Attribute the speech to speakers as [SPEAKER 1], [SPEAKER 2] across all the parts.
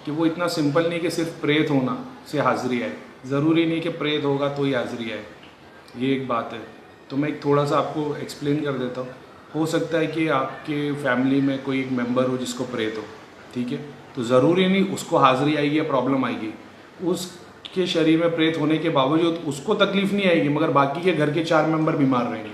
[SPEAKER 1] कि वो इतना सिंपल नहीं कि सिर्फ प्रेत होना से हाजिरी आए, ज़रूरी नहीं कि प्रेत होगा तो ही हाजिरी आए, ये एक बात है। तो मैं एक थोड़ा सा आपको एक्सप्लेन कर देता हूँ। हो सकता है कि आपके फैमिली में कोई एक मेंबर हो जिसको प्रेत हो, ठीक है, तो ज़रूरी नहीं उसको हाजिरी आएगी या प्रॉब्लम आएगी, उसके शरीर में प्रेत होने के बावजूद उसको तकलीफ नहीं आएगी, मगर बाकी के घर के 4 मेंबर बीमार रहेंगे।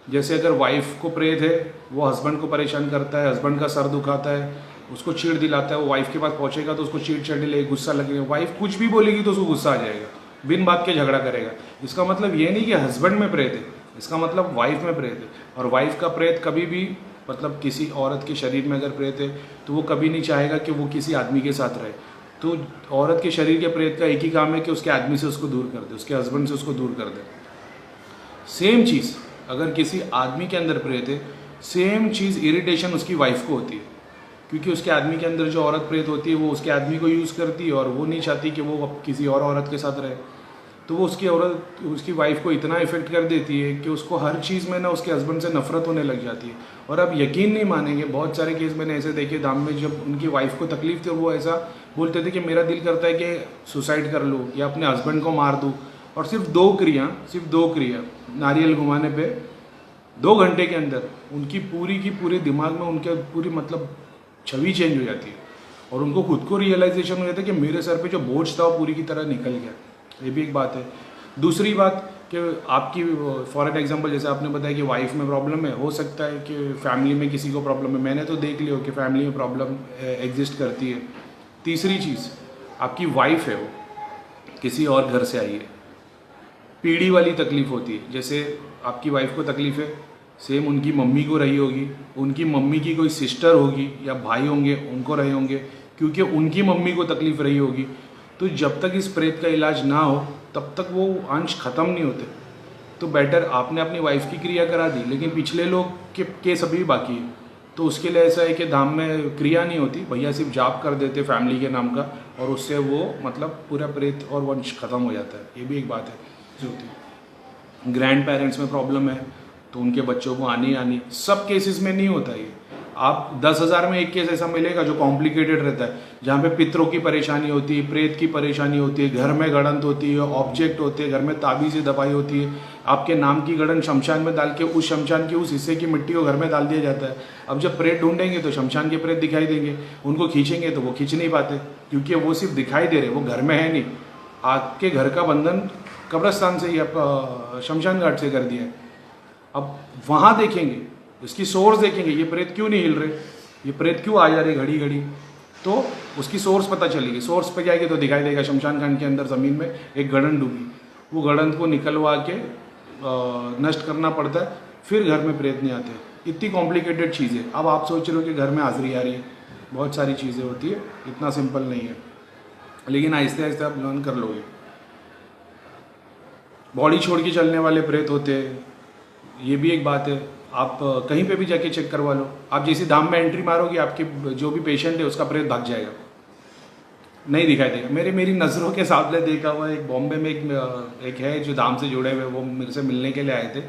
[SPEAKER 1] जैसे अगर वाइफ को प्रेत है, वो हस्बैंड को परेशान करता है, हस्बैंड का सर दुखाता है, उसको चीड़ दिलाता है, वो वाइफ के पास पहुंचेगा तो उसको चीड़ चढ़ने लगेगी, गुस्सा लगेगा, वाइफ कुछ भी बोलेगी तो उसको गुस्सा आ जाएगा, बिन बात के झगड़ा करेगा। इसका मतलब ये नहीं कि हस्बैंड में प्रेत है, इसका मतलब वाइफ में प्रेत है। और वाइफ का प्रेत कभी भी, मतलब किसी औरत के शरीर में अगर प्रेत है तो वो कभी नहीं चाहेगा कि वो किसी आदमी के साथ रहे। तो औरत के शरीर के प्रेत का एक ही काम है कि उसके आदमी से उसको दूर कर दे, उसके हस्बैंड से उसको दूर कर दे। सेम चीज़ अगर किसी आदमी के अंदर प्रेत है, सेम चीज़ इरिटेशन उसकी वाइफ को होती है, क्योंकि उसके आदमी के अंदर जो औरत प्रेत होती है वो उसके आदमी को यूज़ करती है और वो नहीं चाहती कि वो किसी और औरत के साथ रहे। तो वो उसकी वाइफ को इतना इफेक्ट कर देती है कि उसको हर चीज़ में ना उसके हस्बैंड से नफरत होने लग जाती है। और आप यकीन नहीं मानेंगे, बहुत सारे केस मैंने ऐसे देखे धाम में, जब उनकी वाइफ को तकलीफ थी वो ऐसा बोलते थे कि मेरा दिल करता है कि सुसाइड कर लूँ या अपने हस्बैंड को मार दूँ। और सिर्फ दो क्रिया नारियल घुमाने पे 2 घंटे के अंदर उनकी पूरी की पूरी दिमाग में उनके पूरी मतलब छवि चेंज हो जाती है और उनको खुद को रियलाइजेशन हो जाता है कि मेरे सर पे जो बोझ था वो पूरी की तरह निकल गया। ये भी एक बात है। दूसरी बात कि आपकी फॉर एन एग्जांपल जैसे आपने बताया कि वाइफ में प्रॉब्लम है, हो सकता है कि फैमिली में किसी को प्रॉब्लम है, मैंने तो देख लिया कि फैमिली में प्रॉब्लम एग्जिस्ट करती है। तीसरी चीज़, आपकी वाइफ है वो किसी और घर से आई है, पीढ़ी वाली तकलीफ होती है। जैसे आपकी वाइफ को तकलीफ है, सेम उनकी मम्मी को रही होगी, उनकी मम्मी की कोई सिस्टर होगी या भाई होंगे उनको रहे होंगे, क्योंकि उनकी मम्मी को तकलीफ रही होगी। तो जब तक इस प्रेत का इलाज ना हो तब तक वो अंश ख़त्म नहीं होते। तो बेटर आपने अपनी वाइफ की क्रिया करा दी, लेकिन पिछले लोग के केस अभी भी बाकी है, तो उसके लिए ऐसा है कि धाम में क्रिया नहीं होती, भैया सिर्फ जाप कर देते फैमिली के नाम का और उससे वो मतलब पूरा प्रेत और वंश खत्म हो जाता है। ये भी एक बात है जो होती है। ग्रैंड पेरेंट्स में प्रॉब्लम है तो उनके बच्चों को आनी सब केसेस में नहीं होता ये। आप 10,000 में एक केस ऐसा मिलेगा जो कॉम्प्लिकेटेड रहता है, जहाँ पे पितरों की परेशानी होती है, प्रेत की परेशानी होती है, घर में गड़ंत होती है, ऑब्जेक्ट होते हैं, घर में ताबीज़ें दबाई होती है, आपके नाम की गड़न शमशान में डाल के उस शमशान के उस हिस्से की मिट्टी को घर में डाल दिया जाता है। अब जब प्रेत ढूंढेंगे तो शमशान के प्रेत दिखाई देंगे, उनको खींचेंगे तो वो खींच नहीं पाते, क्योंकि वो सिर्फ दिखाई दे रहे, वो घर में है नहीं। आपके घर का बंधन कब्रस्तान से या शमशान घाट से कर दिया है। अब वहाँ देखेंगे, उसकी सोर्स देखेंगे, ये प्रेत क्यों नहीं हिल रहे, ये प्रेत क्यों आ जा रहे घड़ी घड़ी, तो उसकी सोर्स पता चलेगी। सोर्स पे जाएगी तो दिखाई देगा शमशान घाट के अंदर ज़मीन में एक गड़न डूबी, वो गड़न को निकलवा के नष्ट करना पड़ता है, फिर घर में प्रेत नहीं आते। इतनी कॉम्प्लिकेटेड चीज़ है। अब आप सोच रहे हो कि घर में हाजिरी आ रही है, बहुत सारी चीज़ें होती है, इतना सिंपल नहीं है, लेकिन आहिस्ते आहिस्ते आप लर्न कर लोगे। बॉडी छोड़ के चलने वाले प्रेत होते हैं, ये भी एक बात है। आप कहीं पे भी जाके चेक करवा लो, आप जैसे धाम में एंट्री मारोगे आपके जो भी पेशेंट है उसका प्रेत भाग जाएगा, नहीं दिखाई देगा। मेरी नज़रों के सामने देखा हुआ एक बॉम्बे में एक है जो धाम से जुड़े हुए, वो मेरे से मिलने के लिए आए थे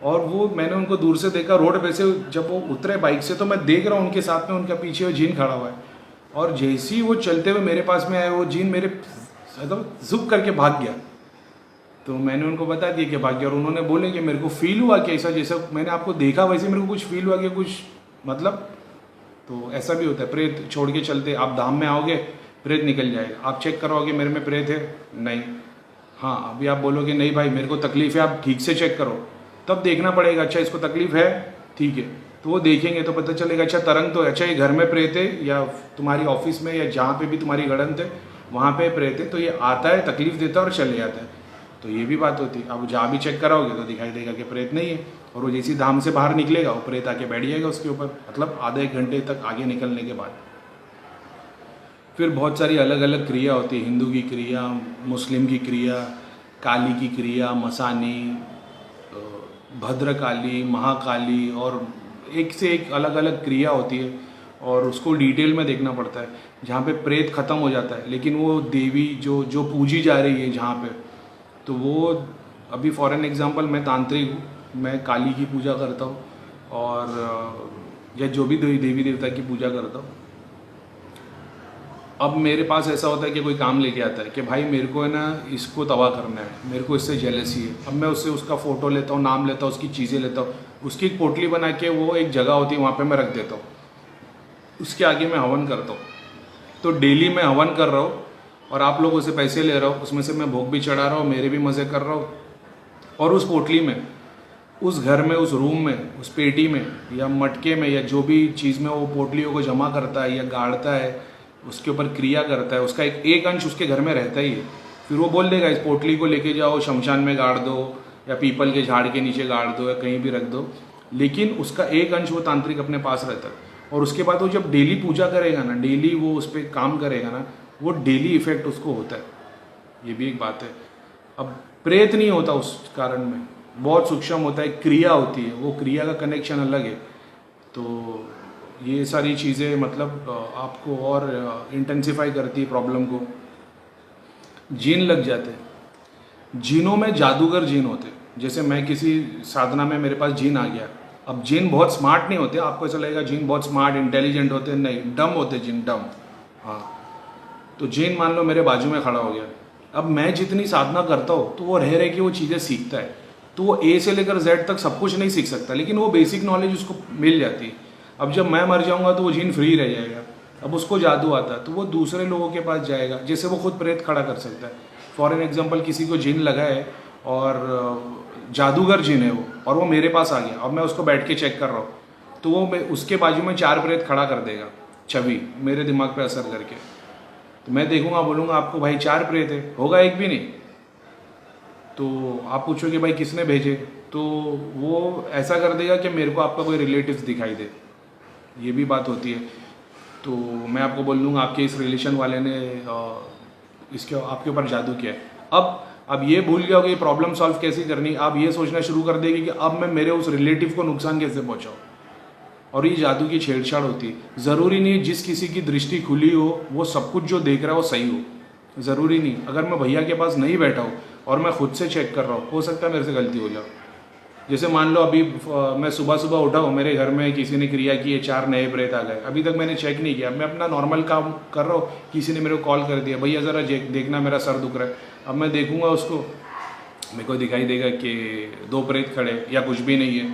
[SPEAKER 1] और वो मैंने उनको दूर से देखा रोड पे से, जब वो उतरे बाइक से तो मैं देख रहा हूँ उनके साथ में उनका पीछे वो जीन खड़ा हुआ है और जैसे ही वो चलते हुए मेरे पास में आए वो जीन मेरे मतलब जुक करके भाग गया। तो मैंने उनको बता दिया कि भाग्य, और उन्होंने बोले कि मेरे को फील हुआ कि ऐसा जैसा मैंने आपको देखा वैसे मेरे को कुछ फील हुआ कि कुछ मतलब, तो ऐसा भी होता है। प्रेत छोड़ के चलते, आप धाम में आओगे प्रेत निकल जाएगा, आप चेक करवाओगे मेरे में प्रेत है नहीं, हाँ अभी आप बोलोगे नहीं भाई मेरे को तकलीफ है, आप ठीक से चेक करो, तब देखना पड़ेगा अच्छा इसको तकलीफ है, ठीक है, तो वो देखेंगे तो पता चलेगा अच्छा तरंग तो अच्छा ये घर में प्रेत है या तुम्हारी ऑफिस में या जहाँ पे भी तुम्हारी गड़ंत है वहाँ पे प्रेत है, तो ये आता है तकलीफ देता है और चले जाता है। तो ये भी बात होती है। अब जहाँ भी चेक कराओगे तो दिखाई देगा कि प्रेत नहीं है, और वो जैसी धाम से बाहर निकलेगा वो प्रेत आके बैठ जाएगा उसके ऊपर, मतलब आधे 1 घंटे तक आगे निकलने के बाद। फिर बहुत सारी अलग अलग क्रिया होती है, हिंदू की क्रिया, मुस्लिम की क्रिया, काली की क्रिया, मसानी, भद्रकाली, महाकाली, और एक से एक अलग अलग क्रिया होती है और उसको डिटेल में देखना पड़ता है। जहाँ पे प्रेत ख़त्म हो जाता है, लेकिन वो देवी जो पूजी जा रही है जहाँ पे, तो वो अभी फॉर एन एग्जांपल मैं तांत्रिक हूँ, मैं काली की पूजा करता हूँ और या जो भी देवी देवता की पूजा करता हूँ। अब मेरे पास ऐसा होता है कि कोई काम लेके आता है कि भाई मेरे को है ना इसको तबाह करना है, मेरे को इससे जेलसी है। अब मैं उससे उसका फ़ोटो लेता हूँ, नाम लेता हूँ, उसकी चीज़ें लेता हूँ, उसकी एक पोटली बना के वो एक जगह होती है वहाँ पे मैं रख देता हूँ, उसके आगे मैं हवन करता हूँ। तो डेली मैं हवन कर रहा हूँ और आप लोगों से पैसे ले रहा हूँ, उसमें से मैं भोग भी चढ़ा रहा हूँ, मेरे भी मज़े कर रहा हूँ। और उस पोटली में, उस घर में, उस रूम में, उस पेटी में या मटके में या जो भी चीज़ में वो पोटलियों को जमा करता है या गाड़ता है, उसके ऊपर क्रिया करता है, उसका एक अंश उसके घर में रहता ही है। फिर वो बोल देगा इस पोटली को लेके जाओ शमशान में गाड़ दो या पीपल के झाड़ के नीचे गाड़ दो या कहीं भी रख दो, लेकिन उसका एक अंश वो तांत्रिक अपने पास रहता है। और उसके बाद वो जब डेली पूजा करेगा ना, डेली वो उस पर काम करेगा ना, वो डेली इफेक्ट उसको होता है। ये भी एक बात है। अब प्रेत नहीं होता उस कारण में, बहुत सूक्ष्म होता है, क्रिया होती है, वो क्रिया का कनेक्शन अलग है। तो ये सारी चीज़ें मतलब आपको और इंटेंसिफाई करती है प्रॉब्लम को। जीन लग जाते हैं, जीनों में जादूगर जीन होते हैं। जैसे मैं किसी साधना में मेरे पास जीन आ गया, अब जीन बहुत स्मार्ट नहीं होते, आपको ऐसा लगेगा जीन बहुत स्मार्ट इंटेलिजेंट होते हैं, नहीं, डम होते जीन, डम। हाँ, तो जीन मान लो मेरे बाजू में खड़ा हो गया, अब मैं जितनी साधना करता हूँ तो वो रह रहे कि वो चीज़ें सीखता है, तो वो ए से लेकर जेड तक सब कुछ नहीं सीख सकता, लेकिन वो बेसिक नॉलेज उसको मिल जाती है। अब जब मैं मर जाऊंगा तो वो जीन फ्री रह जाएगा, अब उसको जादू आता है तो वो दूसरे लोगों के पास जाएगा, जैसे वो खुद प्रेत खड़ा कर सकता है। फॉर एन एग्जाम्पल, किसी को जीन लगा है और जादूगर जीन है वो, और वो मेरे पास आ गया और मैं उसको बैठ के चेक कर रहा हूँ, तो वो उसके बाजू में 4 प्रेत खड़ा कर देगा, छवि मेरे दिमाग पे असर करके। तो मैं देखूंगा, बोलूँगा आपको भाई 4 प्रेत है, होगा एक भी नहीं। तो आप पूछोगे भाई किसने भेजे, तो वो ऐसा कर देगा कि मेरे को आपका कोई रिलेटिव्स दिखाई दे, ये भी बात होती है। तो मैं आपको बोल दूँगा आपके इस रिलेशन वाले ने इसके आपके ऊपर जादू किया है। अब ये भूल गया कि प्रॉब्लम सॉल्व कैसे करनी, आप ये सोचना शुरू कर देगी कि अब मैं मेरे उस रिलेटिव को नुकसान कैसे पहुँचाऊँ, और ये जादू की छेड़छाड़ होती है। ज़रूरी नहीं जिस किसी की दृष्टि खुली हो वो सब कुछ जो देख रहा है वो सही हो, ज़रूरी नहीं। अगर मैं भैया के पास नहीं बैठा हूँ और मैं खुद से चेक कर रहा हूँ, हो सकता है मेरे से गलती हो जाए। जैसे मान लो अभी मैं सुबह सुबह उठा हूँ, मेरे घर में किसी ने क्रिया की है, 4 नए प्रेत आ गए, अभी तक मैंने चेक नहीं किया, मैं अपना नॉर्मल काम कर रहा हूँ, किसी ने मेरे को कॉल कर दिया, भैया ज़रा देखना मेरा सर दुख रहा है। अब मैं देखूंगा उसको, मेरे को दिखाई देगा कि 2 प्रेत खड़े या कुछ भी नहीं है,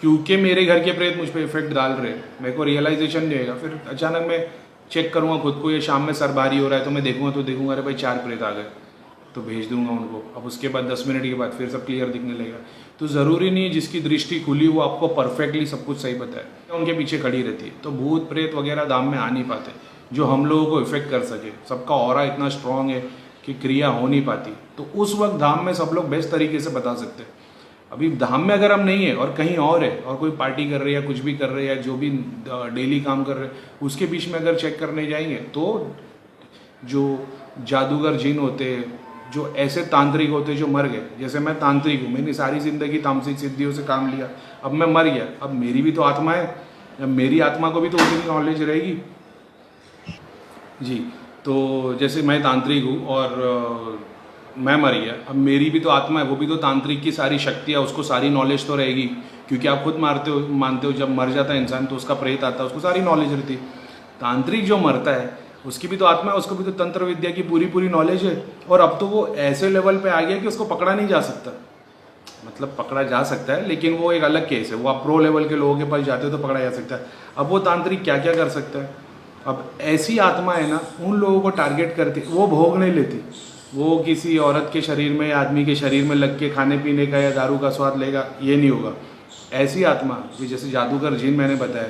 [SPEAKER 1] क्योंकि मेरे घर के प्रेत मुझ पर इफेक्ट डाल रहे, मेरे को रियलाइजेशन नहीं होगा। फिर अचानक मैं चेक करूँगा खुद को, ये शाम में सर भारी हो रहा है, तो मैं देखूंगा अरे भाई 4 प्रेत आ गए, तो भेज दूंगा उनको। अब उसके बाद 10 मिनट के बाद फिर सब क्लियर दिखने लगेगा। तो ज़रूरी नहीं जिसकी दृष्टि खुली वो आपको परफेक्टली सब कुछ सही बताए, उनके पीछे खड़ी रहती है। तो भूत प्रेत वगैरह धाम में आ नहीं पाते जो हम लोगों को इफेक्ट कर सके, सबका ऑरा इतना स्ट्रांग है कि क्रिया हो नहीं पाती। तो उस वक्त धाम में सब लोग बेस्ट तरीके से बता सकते हैं। अभी धाम में अगर हम नहीं है और कहीं और है और कोई पार्टी कर रहे हैं या कुछ भी कर रहे हैं या जो भी डेली काम कर रहे हैं, उसके बीच में अगर चेक करने जाएंगे तो जो जादूगर जिन होते हैं, जो ऐसे तांत्रिक होते हैं जो मर गए, जैसे मैं तांत्रिक हूँ, मैंने सारी ज़िंदगी तामसिक सिद्धियों से काम लिया, अब मैं मर गया, अब मेरी भी तो आत्मा है, अब मेरी आत्मा को भी तो उतनी नॉलेज रहेगी जी। तो जैसे मैं तांत्रिक हूँ और मैं मर गया, अब मेरी भी तो आत्मा है, वो भी तो तांत्रिक की सारी शक्तियाँ, उसको सारी नॉलेज तो रहेगी, क्योंकि आप खुद मानते हो जब मर जाता है इंसान तो उसका प्रेत आता है, उसको सारी नॉलेज रहती है। तांत्रिक जो मरता है उसकी भी तो आत्मा है, उसको भी तो तंत्र विद्या की पूरी नॉलेज है, और अब तो वो ऐसे लेवल पे आ गया कि उसको पकड़ा नहीं जा सकता। मतलब पकड़ा जा सकता है लेकिन वो एक अलग केस है, वो आप प्रो लेवल के लोगों के पास जाते हो तो पकड़ा जा सकता है। अब वो तांत्रिक क्या क्या कर सकता है। अब ऐसी आत्मा है ना, उन लोगों को टारगेट करती, वो भोग नहीं लेती, वो किसी औरत के शरीर में या आदमी के शरीर में लग के खाने पीने का या दारू का स्वाद लेगा, ये नहीं होगा। ऐसी आत्मा जैसे जादूगर जिन मैंने बताया,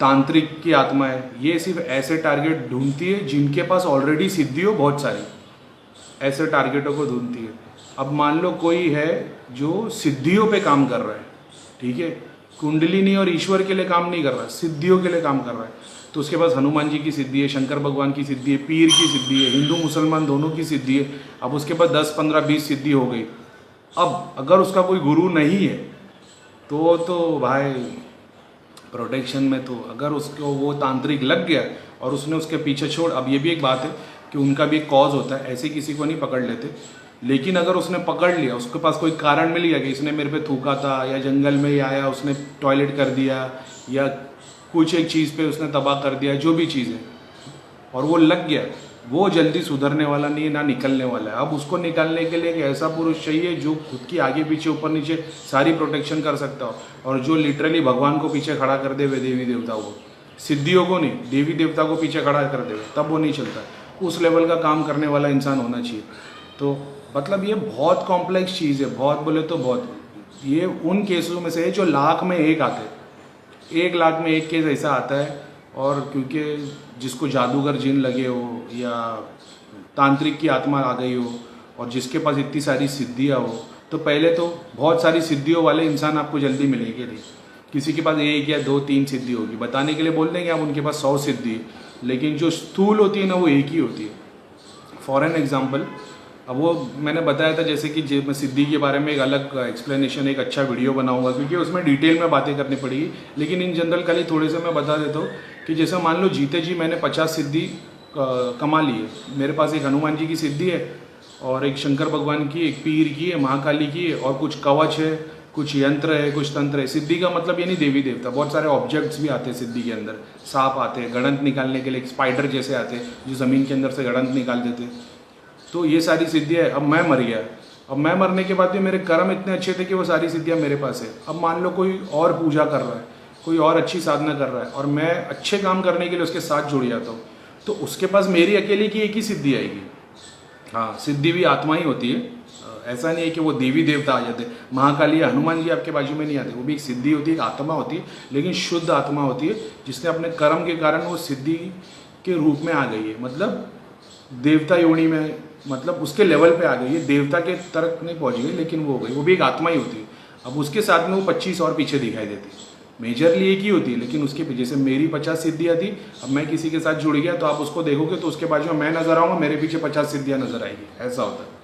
[SPEAKER 1] तांत्रिक की आत्मा है, ये सिर्फ ऐसे टारगेट ढूंढती है जिनके पास ऑलरेडी सिद्धि हो बहुत सारी, ऐसे टारगेटों को ढूंढती है। अब मान लो कोई है जो सिद्धियों पे काम कर रहा है, ठीक है, कुंडलिनी और ईश्वर के लिए काम नहीं कर रहा, सिद्धियों के लिए काम कर रहा है, तो उसके पास हनुमान जी की सिद्धि है, शंकर भगवान की सिद्धि है, पीर की सिद्धि है, हिंदू मुसलमान दोनों की सिद्धि है। अब उसके पास 10, 15, 20 सिद्धि हो गई। अब अगर उसका कोई गुरु नहीं है तो भाई प्रोटेक्शन में, तो अगर उसको वो तांत्रिक लग गया और उसने उसके पीछे छोड़, अब ये भी एक बात है कि उनका भी एक कॉज होता है, ऐसे किसी को नहीं पकड़ लेते, लेकिन अगर उसने पकड़ लिया, उसके पास कोई कारण मिल गया कि इसने मेरे पे थूका था या जंगल में ही आया उसने टॉयलेट कर दिया या कुछ एक चीज़ पे उसने तबाह कर दिया, जो भी चीज़ है, और वो लग गया, वो जल्दी सुधरने वाला नहीं है, ना निकलने वाला है। अब उसको निकालने के लिए एक ऐसा पुरुष चाहिए जो खुद की आगे पीछे ऊपर नीचे सारी प्रोटेक्शन कर सकता हो, और जो लिटरली भगवान को पीछे खड़ा कर दे वे देवी देवताओं को, सिद्धियों को नहीं, देवी देवता को पीछे खड़ा कर दे, तब वो नहीं चलता। उस लेवल का काम करने वाला इंसान होना चाहिए। तो मतलब ये बहुत कॉम्प्लेक्स चीज़ है, बहुत बोले तो बहुत। ये उन केसों में से है जो लाख में एक आते हैं, 1 लाख में एक केस ऐसा आता है। और क्योंकि जिसको जादूगर जिन लगे हो या तांत्रिक की आत्मा आ गई हो और जिसके पास इतनी सारी सिद्धियाँ हो, तो पहले तो बहुत सारी सिद्धियों वाले इंसान आपको जल्दी मिलेंगे नहीं। किसी के पास 1 या 2 3 सिद्धि होगी, बताने के लिए बोल देंगे आप उनके पास 100 सिद्धि है, लेकिन जो स्थूल होती है ना वो एक ही होती है। फॉर एन एग्जाम्पल, अब वो मैंने बताया था जैसे कि मैं सिद्धि के बारे में एक अलग एक्सप्लेनेशन, एक अच्छा वीडियो बनाऊंगा क्योंकि उसमें डिटेल में बातें करनी पड़ेगी। लेकिन इन जनरल खाली थोड़े से मैं बता देता हूँ कि जैसे मान लो जीते जी मैंने 50 सिद्धि कमा ली है। मेरे पास एक हनुमान जी की सिद्धि है और एक शंकर भगवान की, एक पीर की है, महाकाली की है, और कुछ कवच है, कुछ यंत्र है, कुछ तंत्र है। सिद्धि का मतलब ये नहीं देवी देवता, बहुत सारे ऑब्जेक्ट्स भी आते हैं सिद्धि के अंदर। सांप आते हैं गणंत निकालने के लिए, स्पाइडर जैसे आते हैं जो ज़मीन के अंदर से गणंत निकाल देते हैं। तो ये सारी सिद्धियाँ है। अब मैं मर गया, अब मैं मरने के बाद भी मेरे कर्म इतने अच्छे थे कि वो सारी सिद्धियाँ मेरे पास है। अब मान लो कोई और पूजा कर रहा है, कोई और अच्छी साधना कर रहा है और मैं अच्छे काम करने के लिए उसके साथ जुड़ जाता हूँ, तो उसके पास मेरी अकेले की एक ही सिद्धि आएगी। हाँ, सिद्धि भी आत्मा ही होती है, ऐसा नहीं है कि वो देवी देवता आ जाते। महाकाली या हनुमान जी आपके बाजू में नहीं आते, वो भी एक सिद्धि होती है, एक आत्मा होती है, लेकिन शुद्ध आत्मा होती है जिसने अपने कर्म के कारण वो सिद्धि के रूप में आ गई है। मतलब देवता योनि में, मतलब उसके लेवल पे आ गई है, देवता के तक नहीं पहुंच गई लेकिन वो हो गई, वो भी एक आत्मा ही होती है। अब उसके साथ में वो 25 और पीछे दिखाई देती है, मेजरली एक ही होती है, लेकिन उसके पीछे से मेरी 50 सिद्धियाँ थी, अब मैं किसी के साथ जुड़ गया तो आप उसको देखोगे तो उसके बाजू में मैं नजर आऊँगा, मेरे पीछे 50 सिद्धियाँ नजर आएगी, ऐसा होता है।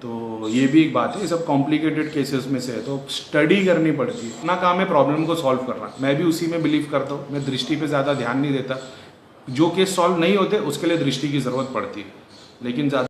[SPEAKER 1] तो ये भी एक बात है, ये सब कॉम्प्लिकेटेड केसेस में से है, तो स्टडी करनी पड़ती है। अपना काम है प्रॉब्लम को सॉल्व करना, मैं भी उसी में बिलीव करता हूँ। मैं दृष्टि पे ज़्यादा ध्यान नहीं देता, जो केस सॉल्व नहीं होते उसके लिए दृष्टि की ज़रूरत पड़ती है, लेकिन ज़्यादा